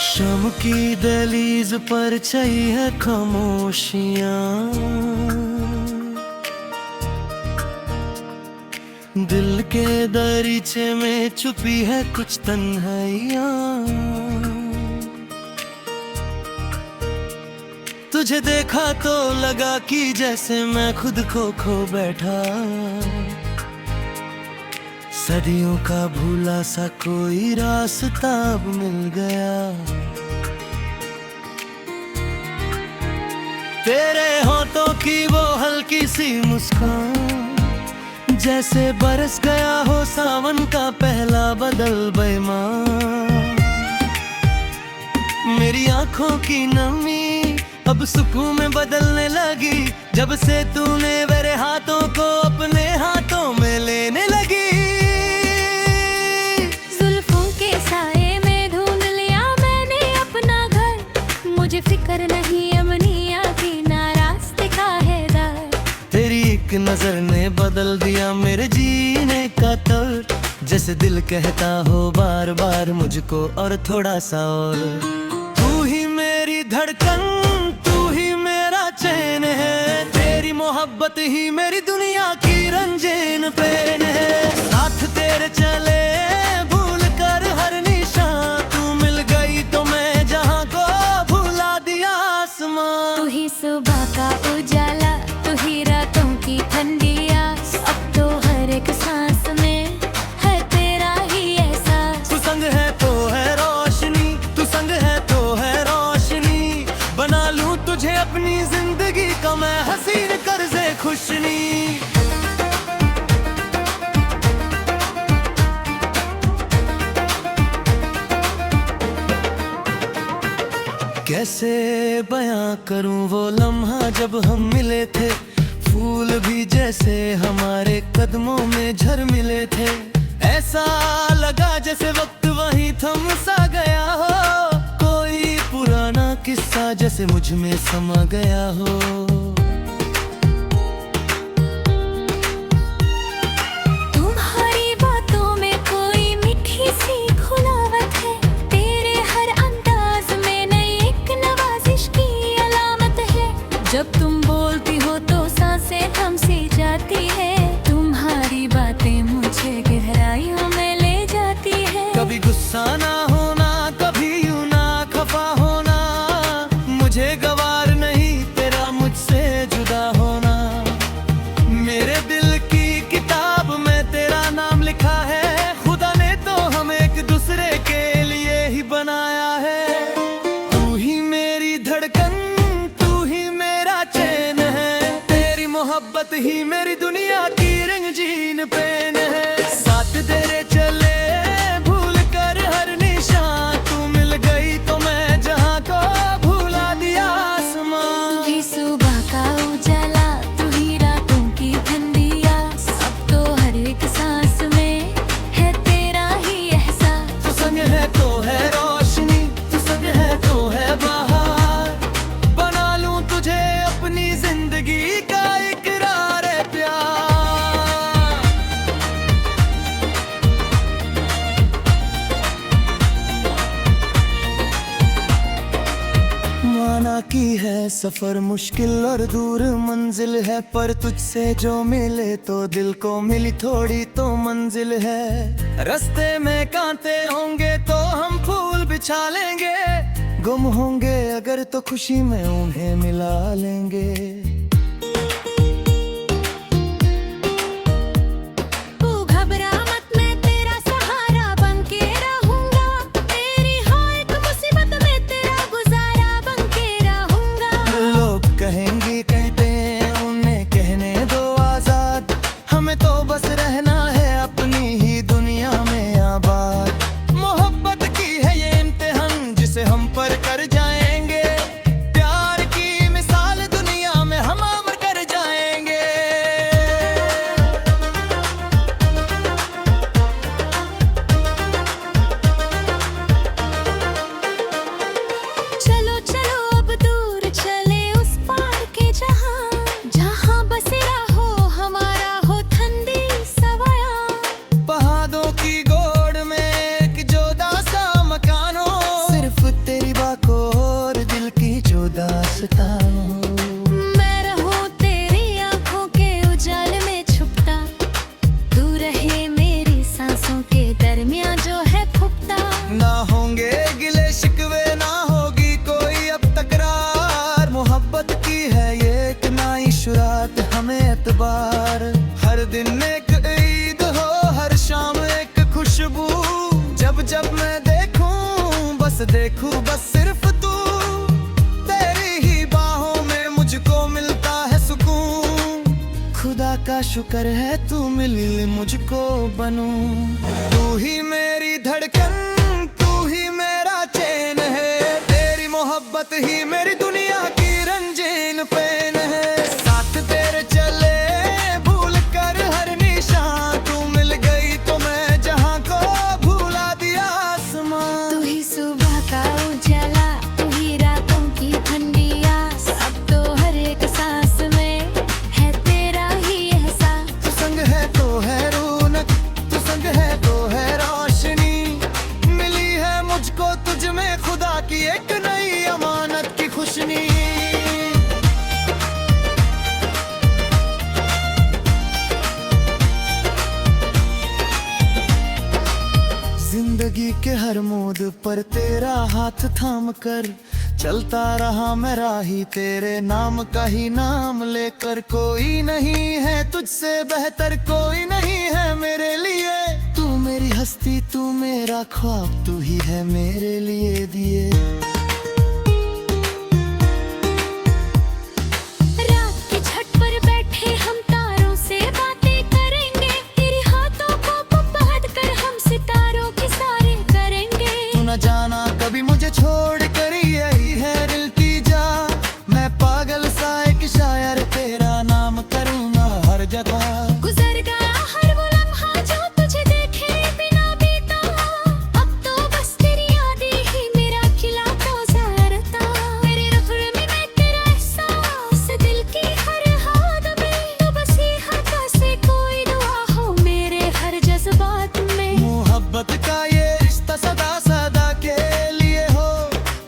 शम की दहलीज पर छई है खामोशियां, दिल के दरीचे में छुपी है कुछ तन्हाइयां। तुझे देखा तो लगा कि जैसे मैं खुद को खो बैठा, सदियों का भूला सा कोई रास्ता अब मिल गया। तेरे होठों की वो हल्की सी मुस्कान, जैसे बरस गया हो सावन का पहला बदल बेईमान। मेरी आंखों की नमी अब सुकून में बदलने लगी, जब से तूने मेरे हाथों को अपने हाथों में लेने लगी। मुझे फिक्र नहीं अमनिया की ना रास्ते का है दर। तेरी एक नजर ने बदल दिया मेरे जीने का तौर, जैसे दिल कहता हो बार बार मुझको और थोड़ा सा और। तू ही मेरी धड़कन, तू ही मेरा चैन है, तेरी मोहब्बत ही मेरी दुनिया की रंगीन पेन है। साथ तेरे चले भूल कर हर निशान, तू मिल गई तो मैं जहां को तू ही सुबह का उजाला, तू ही रातों की ठंडिया, अब तो हर एक सांस में है तेरा ही एहसास। तू संग है तो है रोशनी, तू संग है तो है रोशनी, बना लूं तुझे अपनी जिंदगी का मैं हसीन कर्ज़े खुशनी। कैसे बयां करूं वो लम्हा जब हम मिले थे, फूल भी जैसे हमारे कदमों में झर मिले थे। ऐसा लगा जैसे वक्त वहीं थम सा गया हो, कोई पुराना किस्सा जैसे मुझ में समा गया हो। जब तुम बोलती हो तो सांसें थम सी जाती है, तुम्हारी बातें मुझे गहराइयों में ले जाती है। कभी गुस्सा ना होना, कभी यूं ना खफा होना, मुझे गवार नहीं तेरा मुझसे जुदा होना। मेरे दिल की किताब में तेरा नाम लिखा है, खुदा ने तो हमें एक दूसरे के लिए ही बनाया है। तू ही मेरी धड़कन, मोहब्बत ही मेरी दुनिया की रंगीन पेन है। साथ तेरे चले भूल कर हर निशान, तू मिल गई तो मैं जहां को भुला दिया आसमान। तू ही सुबह का उजाला, तू ही रातों की ठंडिया, अब तो हर एक सांस में है तेरा ही एहसास। तू संग है तो है रोशनी, तू संग है तो है बहार, बना लूं तुझे अपनी जिंदगी का की है सफर मुश्किल और दूर मंजिल है, पर तुझसे जो मिले तो दिल को मिली थोड़ी तो मंजिल है। रास्ते में कांटे होंगे तो हम फूल बिछा लेंगे, गुम होंगे अगर तो खुशी में उन्हें मिला लेंगे। हम पर कर जाएंगे, प्यार की मिसाल दुनिया में हर दिन एक ईद हो, हर शाम एक खुशबू। जब जब मैं देखूं बस सिर्फ तू, तेरी ही बाहों में मुझको मिलता है सुकून। खुदा का शुक्र है तू मिली मुझको बनूं। तू ही मेरी धड़कन, तू ही मेरा चैन है, तेरी मोहब्बत ही मेरी दुनिया की रंगीन पेन है। साथ तेरे चले भूल कर हर निशान, तू मिल गई तो मैं जहां को भूला दिया आसमान। तू ही सुबह का उजाला, तू ही रातों की ठंडी आस, अब तो हर एक सांस में है तेरा ही एहसास। तू संग है तो है रौनक, तू संग है तो है रोशनी, मिली है मुझको तुझ में खुदा की एक नई अमानत की खुशनी। जिंदगी के हर मोड़ पर तेरा हाथ थाम कर चलता रहा मैं राही, तेरे नाम का ही नाम लेकर। कोई नहीं है तुझसे बेहतर, कोई नहीं है मेरे लिए। तू मेरी हस्ती, तू मेरा ख्वाब, तू ही है मेरे लिए दिए। रात की छत पर बैठे हम तारों से बातें करेंगे, तेरे हाथों को पकड़ कर हम सितारों के सारे करेंगे। तू न जाना कभी मुझे छोड़ कर यही है इल्तिजा, मैं पागल सा एक शायर तेरा नाम करूँगा हर जगह। गुजर गया हर वो लम्हा जो तुझे देखे बिना बीता, अब तो बस तेरी यादें ही मेरा खिला तो ज़ारता। मेरे रफ़्र में मैं तेरा एहसास, दिल की हर हाद में, तो बस ये हाथा से कोई दुआ हो मेरे हर जज्बात में। मोहब्बत का ये रिश्ता सदा सदा के लिए हो,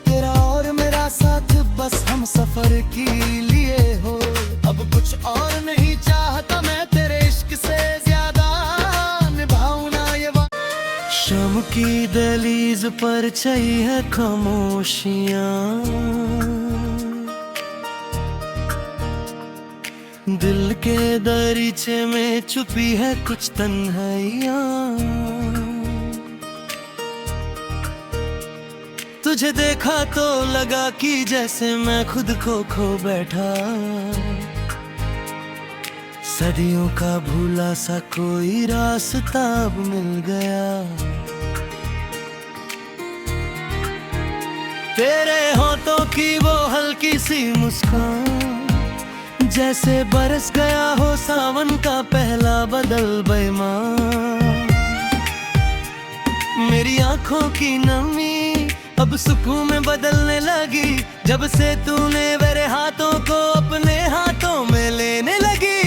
तेरा और मेरा साथ बस हम सफर के लिए हो। अब कुछ और नहीं चाहता मैं तेरे इश्क से ज्यादा, निभाऊं ना ये शाम की दहलीज पर छई है खामोशियां, दिल के दरीचे में छुपी है कुछ तन्हाइयां। तुझे देखा तो लगा कि जैसे मैं खुद को खो बैठा, सदियों का भूला सा कोई रास्ता अब मिल गया। तेरे होठों की वो हल्की सी मुस्कान, जैसे बरस गया हो सावन का पहला बदल बेईमान। मेरी आंखों की नमी अब सुकून में बदलने लगी, जब से तूने मेरे हाथों को अपने हाथों में लेने लगी।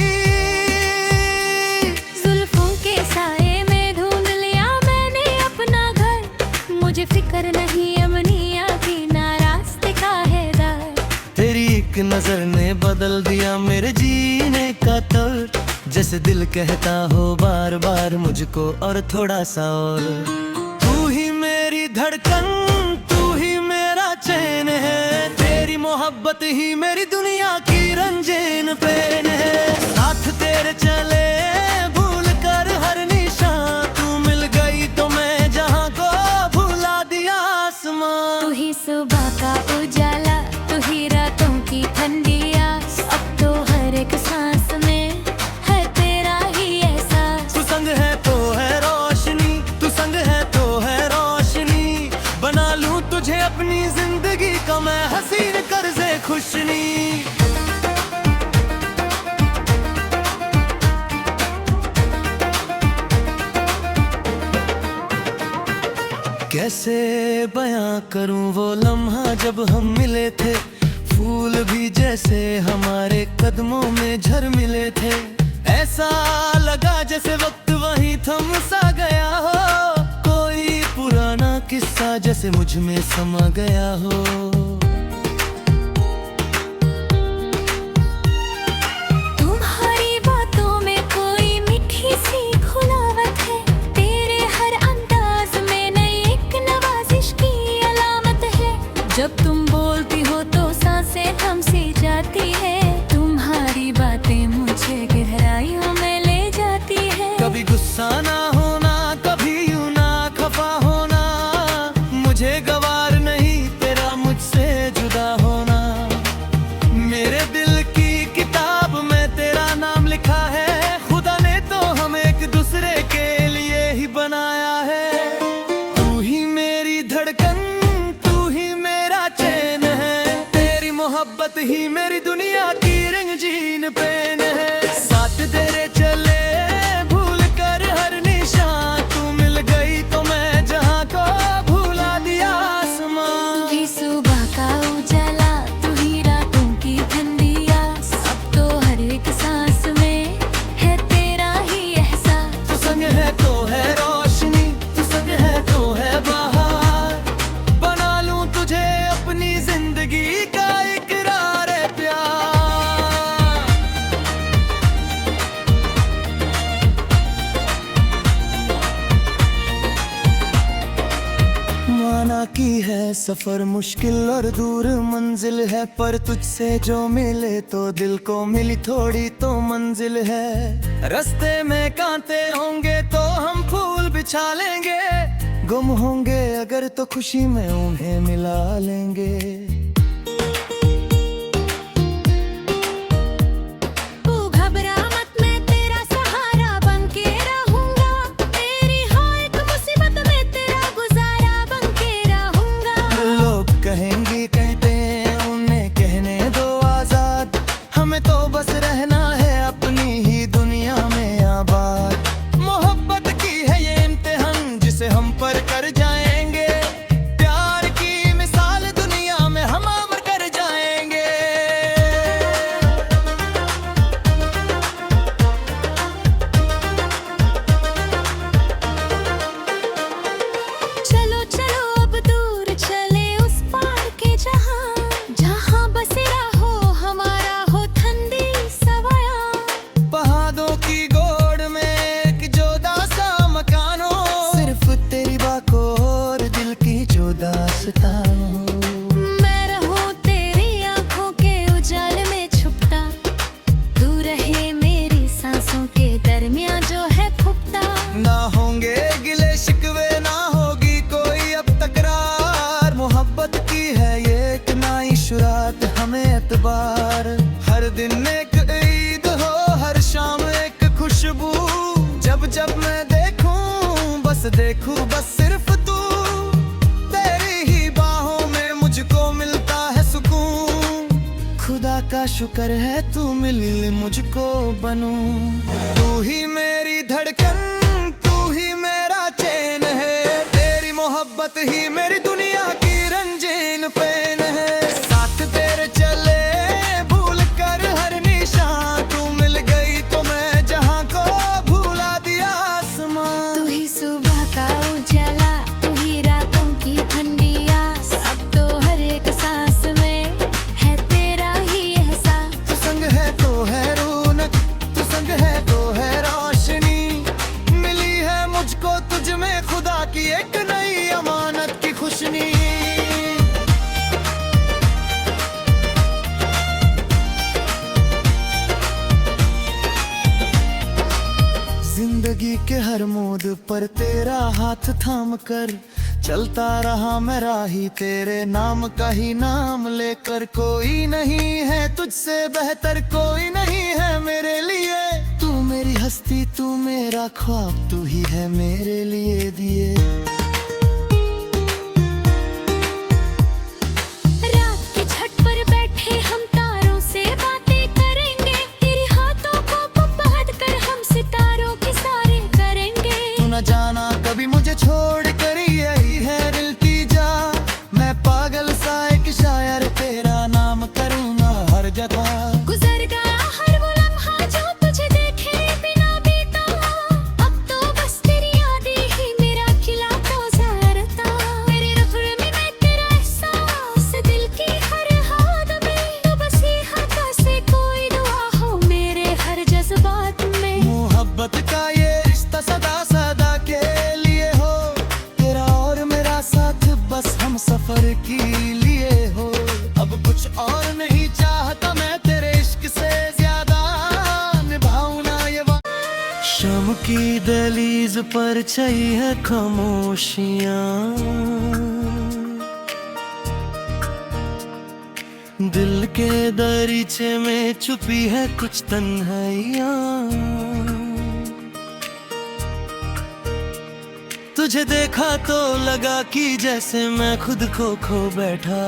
जुल्फों के साए में ढूंढ लिया मैंने अपना घर, मुझे फिक्र नहीं अमनिया की ना रास्ते का है दर। तेरी एक नजर ने बदल दिया मेरे जीने का तौर, जैसे दिल कहता हो बार बार मुझको और थोड़ा सा और। तू ही मेरी धड़कन, तू ही मेरा चैन है, तेरी मोहब्बत ही मेरी दुनिया की रंगीन पेन है। साथ तेरे चले भूल कर हर निशान, तू मिल गई तो मैं जहां को भूला दिया आसमान। तू ही सुबह का उजाला, तू ही रातों की ठंडी आस, अब तो हर एक सांस में है तेरा ही एहसास। तू संग है तो है रोशनी, तू संग है तो है रोशनी, बना लूं तुझे अपनी जिंदगी का मैं हसीन कर्ज़े खुशनी। कैसे बयां करूं वो लम्हा जब हम मिले थे, फूल भी जैसे हमारे कदमों में झर मिले थे। ऐसा लगा जैसे वक्त वहीं थम सा गया हो, कोई पुराना किस्सा जैसे मुझ में समा गया हो। तुम्हारी बातों में कोई मीठी सी खुलावत है, तेरे हर अंदाज में नई एक नवाजिश की अलामत है। जब तुम बोलती हो तो सांसें थम सी जाती है, तुम्हारी बातें मुझे गहराइयों में ले जा मोहब्बत ही मेरी दुनिया की रंगीन पेन है। साथ तेरे चले भूल कर हर निशान, तू मिल गई तो मैं जहां को भुला दिया आसमान। तू ही सुबह का उजाला, तू ही रातों की ठंडी आस, अब तो हर एक सांस में है तेरा ही एहसास। तू संग है तो है रोशनी, तू संग है तो है बहार, बना लूं तुझे अपनी जिंदगी का इकरार है प्यार। माना की है सफर मुश्किल और दूर मंजिल है, पर तुझसे जो मिले तो दिल को मिली थोड़ी तो मंजिल है। रास्ते में कांटे होंगे तो हम फूल बिछा लेंगे, गुम होंगे अगर तो खुशी में उन्हें मिला लेंगे। तू घबरा मत, मैं तेरा सहारा बन के रहूंगा, तेरी हर एक मुसीबत में तेरा गुजारा बन के रहूंगा। लोग कहेंगे कहते हैं उन्हें कहने दो आजाद, हमें तो बस रहना है अपनी ही दुनिया में आबाद। मोहब्बत की है ये इम्तिहान जिसे हम पर कर जाएंगे, प्यार की मिसाल दुनिया में हम अमर कर जाएंगे। चलो चलो अब दूर चले उस पार के जहां, जहां बसेरा हो हमारा हो ठंडी सवाया। पहाड़ों की गोद में एक जोदा सा मकान हो, सिर्फ तेरी बातों और दिल की जो दास्तां हो। मैं रहूं तेरी आंखों के उजाले में छुपता, तू रहे मेरी सांसों के दरमियां जो है फुकता। ना होंगे गिले शिकवे, ना होगी कोई अब तकरार, मोहब्बत की है ये एक नई शुरुआत हमें एतबार। हर दिन एक ईद हो, हर शाम एक खुशबू, जब जब मैं देखूं बस सिर्फ तू, तेरी ही बाहों में मुझको मिलता है सुकून। खुदा का शुक्र है तू मिली मुझको बनूं, तू ही मेरी धड़कन, तू ही मेरा चैन है, तेरी मोहब्बत ही मेरी दुनिया की रंगीन पेन है। साथ तेरे चले भूल कर हर निशान, तू मिल गई तो मैं जहां को भुला दिया आसमान। तू ही सुबह का उजाला, तू ही रातों की ठंडी आस, अब तो हर एक सांस में है तेरा ही एहसास। तू संग है तो है रौनक, तू संग है तो है रोशनी, मिली है मुझको तुझ में खुदा की एक नई अमानत की खुशनी। जिंदगी के हर मोड़ पर तेरा हाथ थाम कर चलता रहा मैं राही, तेरे नाम का ही नाम लेकर। कोई नहीं है तुझसे बेहतर, कोई नहीं है मेरे लिए, तू मेरी हस्ती, तू मेरा ख्वाब, तू ही है मेरे लिए दिए। रात की छत पर बैठे हम तारों से बातें करेंगे, तेरे हाथों को पकड़ कर हम सितारों के सारे करेंगे। तू न जाना कभी मुझे छोड़ कर यही है इल्तिजा, मैं पागल सा एक शायर तेरा नाम करूँगा हर जगह। गुजर गया हर वो लम्हा जो तुझे देखे बिना बीता, अब तो बस तेरी यादें ही मेरा खिला गुजारता। मेरे रफ्र में मैं तेरा एहसास, दिल की हर हाद में, तो बस ये हाथा से कोई दुआ हो मेरे हर जज्बात में। मोहब्बत का ये रिश्ता सदा सदा के लिए हो, तेरा और मेरा साथ बस हम सफर के लिए हो। अब कुछ और नहीं चाहता मैं तेरे इश्क से ज्यादा, निभाऊं ना ये शाम की दहलीज पर छई है खामोशियां, दिल के दरीचे में छुपी है कुछ तन्हाइयां। तुझे देखा तो लगा कि जैसे मैं खुद को खो बैठा,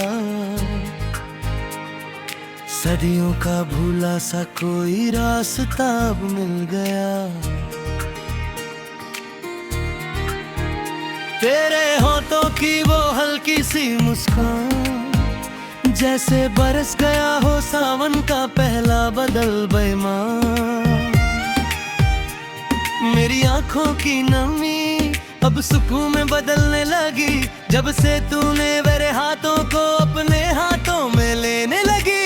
सदियों का भूला सा कोई रास्ता अब मिल गया। तेरे होठों की वो हल्की सी मुस्कान, जैसे बरस गया हो सावन का पहला बदल बेईमान। मेरी आंखों की नमी अब सुकून में बदलने लगी, जब से तूने मेरे हाथों को अपने हाथों में लेने लगी।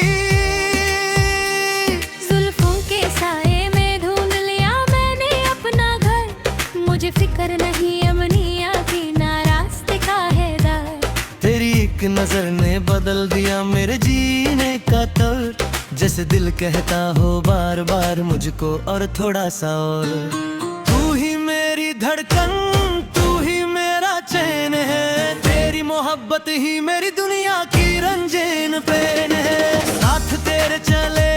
जुल्फों के साए में ढूंढ लिया मैंने अपना घर, मुझे फिक्र नहीं अमनिया की ना रास्ते का है दर। तेरी एक नजर ने बदल दिया मेरे जीने का तौर, जैसे दिल कहता हो बार बार मुझको और थोड़ा सा और। तू ही मेरी धड़कन, तू ही मेरा चैन है, तेरी मोहब्बत ही मेरी दुनिया की रंगीन पेन है। साथ तेरे चले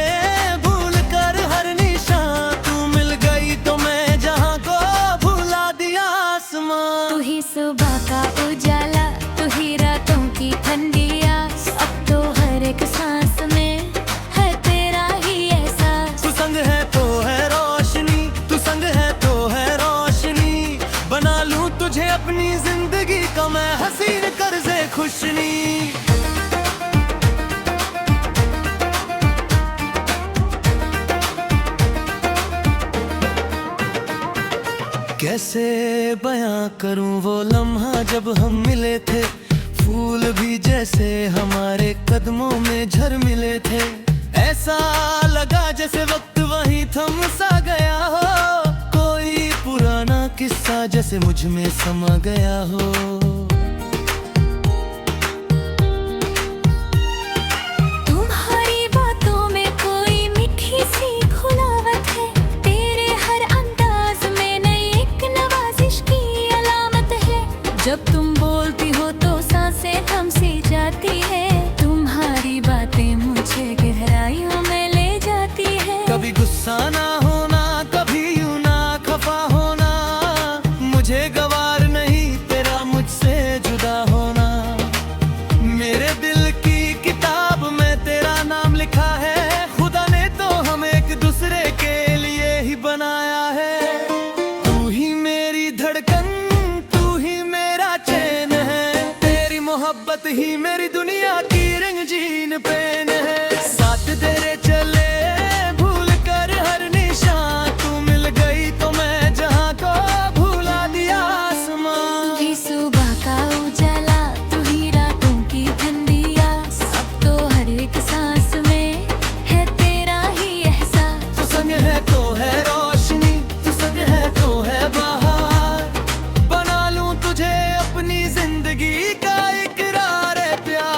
भूल कर हर निशान, तू मिल गई तो मैं जहां को भुला दिया आसमां। तू ही सुबह का उजाला, तू ही रातों की ठंडिया, अब तो हर एक सांस में है तेरा ही एहसास। तू संग है तो है रोशनी, तू संग है तो है रोशनी, बना लूं तुझे अपनी जिंदगी का मैं हसीन कर्ज़े खुशनी। कैसे बयां करूं वो लम्हा जब हम मिले थे, फूल भी जैसे हमारे कदमों में झर मिले थे। ऐसा लगा जैसे वक्त वहीं थम सा गया हो, कोई पुराना किस्सा जैसे मुझ में समा गया हो। तुम्हारी बातों में कोई मीठी सी खुलावत है, तेरे हर अंदाज में नई एक नवाजिश की अलामत है। जब तुम बोलती हो तो सांसें थम सी जाती है, तुम्हारी बातें मुझे गहराइयों में ले जाती है। कभी गुस्सा ना होना, कभी यूं ना खफा होना, मुझे गवार नहीं तेरा मुझसे जुदा होना। मेरे दिल की किताब में तेरा नाम लिखा है, खुदा ने तो हम एक दूसरे के लिए ही बनाया है। तू ही मेरी धड़कन, तू ही मेरा चैन है, तेरी मोहब्बत ही मेरी दुनिया की रंगीन पेन है। साथ तेरे चले भूल कर हर निशान, तू मिल गई तो मैं जहां को भुला दिया आसमां। तू ही सुबह का उजाला, तू ही रातों की ठंडिया, अब तो हर एक सांस में है तेरा ही एहसास। तू संग है तो है रोशनी, तू संग है तो है बहार, बना लूं तुझे अपनी जिंदगी का इकरार है प्यार।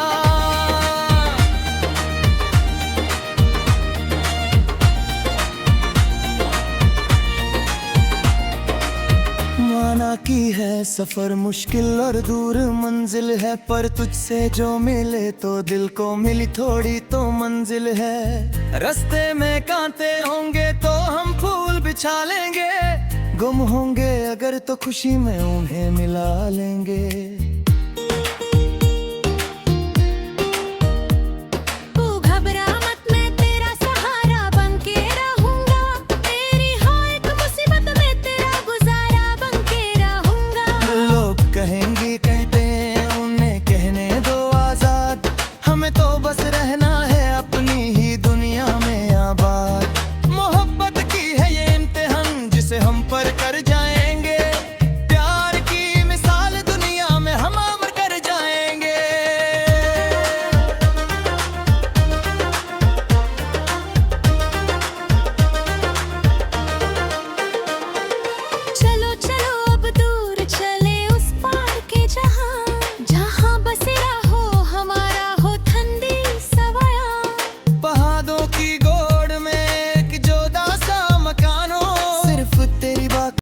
माना की है सफर मुश्किल और दूर मंजिल है, पर तुझसे जो मिले तो दिल को मिली थोड़ी तो मंजिल है। रास्ते में कांटे होंगे तो हम फूल बिछा लेंगे, गुम होंगे अगर तो खुशी में उन्हें मिला लेंगे।